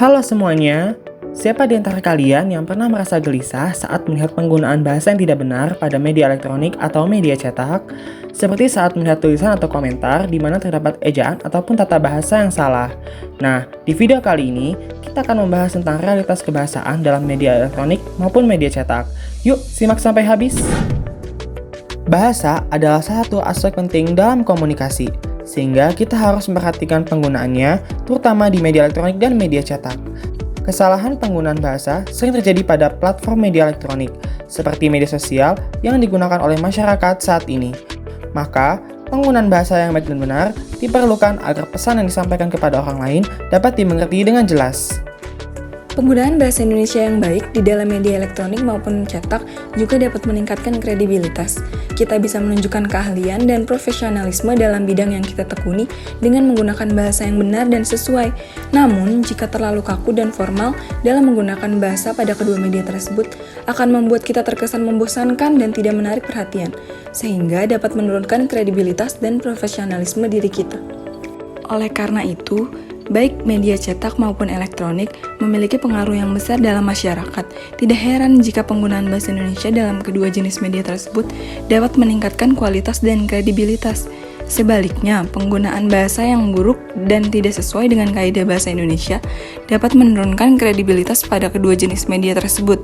Halo semuanya, siapa di antara kalian yang pernah merasa gelisah saat melihat penggunaan bahasa yang tidak benar pada media elektronik atau media cetak? Seperti saat melihat tulisan atau komentar di mana terdapat ejaan ataupun tata bahasa yang salah. Nah, di video kali ini, kita akan membahas tentang realitas kebahasaan dalam media elektronik maupun media cetak. Yuk, simak sampai habis! Bahasa adalah salah satu aspek penting dalam komunikasi, sehingga kita harus memperhatikan penggunaannya, terutama di media elektronik dan media cetak. Kesalahan penggunaan bahasa sering terjadi pada platform media elektronik, seperti media sosial yang digunakan oleh masyarakat saat ini. Maka, penggunaan bahasa yang baik dan benar diperlukan agar pesan yang disampaikan kepada orang lain dapat dimengerti dengan jelas. Penggunaan bahasa Indonesia yang baik di dalam media elektronik maupun cetak juga dapat meningkatkan kredibilitas. Kita bisa menunjukkan keahlian dan profesionalisme dalam bidang yang kita tekuni dengan menggunakan bahasa yang benar dan sesuai. Namun, jika terlalu kaku dan formal dalam menggunakan bahasa pada kedua media tersebut, akan membuat kita terkesan membosankan dan tidak menarik perhatian, sehingga dapat menurunkan kredibilitas dan profesionalisme diri kita. Oleh karena itu, baik media cetak maupun elektronik memiliki pengaruh yang besar dalam masyarakat. Tidak heran jika penggunaan bahasa Indonesia dalam kedua jenis media tersebut dapat meningkatkan kualitas dan kredibilitas. Sebaliknya, penggunaan bahasa yang buruk dan tidak sesuai dengan kaidah bahasa Indonesia dapat menurunkan kredibilitas pada kedua jenis media tersebut.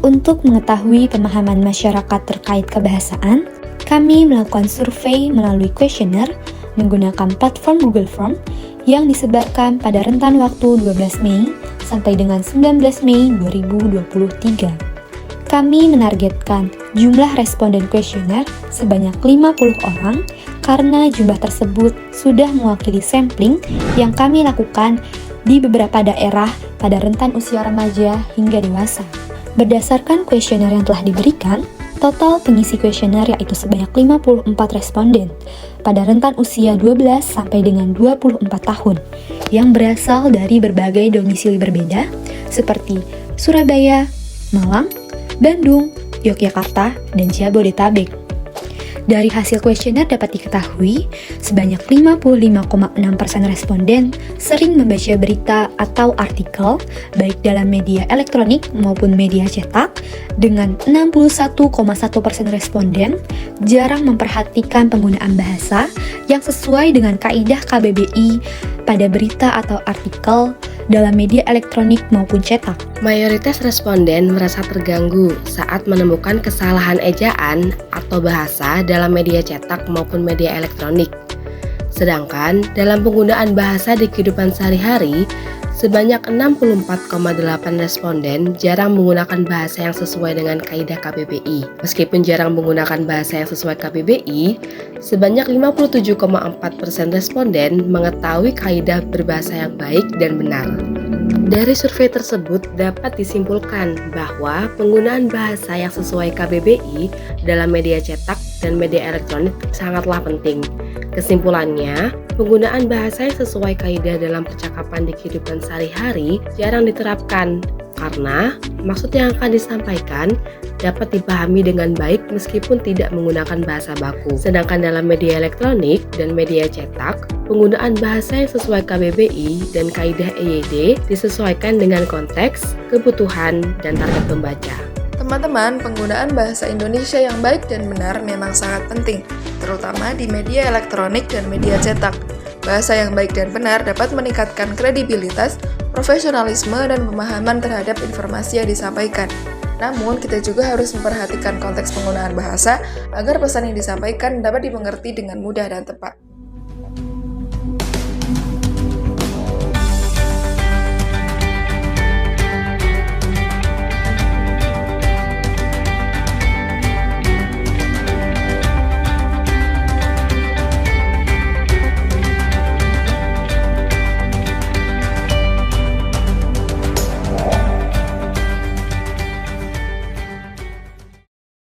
Untuk mengetahui pemahaman masyarakat terkait kebahasaan, kami melakukan survei melalui kuesioner menggunakan platform Google Form yang disebarkan pada rentan waktu 12 Mei sampai dengan 19 Mei 2023. Kami menargetkan jumlah responden kuesioner sebanyak 50 orang karena jumlah tersebut sudah mewakili sampling yang kami lakukan di beberapa daerah pada rentan usia remaja hingga dewasa. Berdasarkan kuesioner yang telah diberikan, total pengisi kuesioner yaitu sebanyak 54 responden pada rentan usia 12 sampai dengan 24 tahun yang berasal dari berbagai domisili berbeda seperti Surabaya, Malang, Bandung, Yogyakarta, dan Jabodetabek. Dari hasil kuesioner dapat diketahui, sebanyak 55,6% responden sering membaca berita atau artikel, baik dalam media elektronik maupun media cetak, dengan 61,1% responden jarang memperhatikan penggunaan bahasa yang sesuai dengan kaidah KBBI pada berita atau artikel dalam media elektronik maupun cetak. Mayoritas responden merasa terganggu saat menemukan kesalahan ejaan atau bahasa dalam media cetak maupun media elektronik. Sedangkan dalam penggunaan bahasa di kehidupan sehari-hari, sebanyak 64,8% responden jarang menggunakan bahasa yang sesuai dengan kaidah KBBI. Meskipun jarang menggunakan bahasa yang sesuai KBBI, sebanyak 57,4% responden mengetahui kaidah berbahasa yang baik dan benar. Dari survei tersebut dapat disimpulkan bahwa penggunaan bahasa yang sesuai KBBI dalam media cetak dan media elektronik sangatlah penting. Kesimpulannya, penggunaan bahasa yang sesuai kaidah dalam percakapan di kehidupan sehari-hari jarang diterapkan karena maksud yang akan disampaikan dapat dipahami dengan baik meskipun tidak menggunakan bahasa baku. Sedangkan dalam media elektronik dan media cetak, penggunaan bahasa yang sesuai KBBI dan kaidah EYD disesuaikan dengan konteks, kebutuhan, dan target pembaca. Teman-teman, penggunaan bahasa Indonesia yang baik dan benar memang sangat penting, terutama di media elektronik dan media cetak. Bahasa yang baik dan benar dapat meningkatkan kredibilitas, profesionalisme, dan pemahaman terhadap informasi yang disampaikan. Namun, kita juga harus memperhatikan konteks penggunaan bahasa agar pesan yang disampaikan dapat dimengerti dengan mudah dan tepat.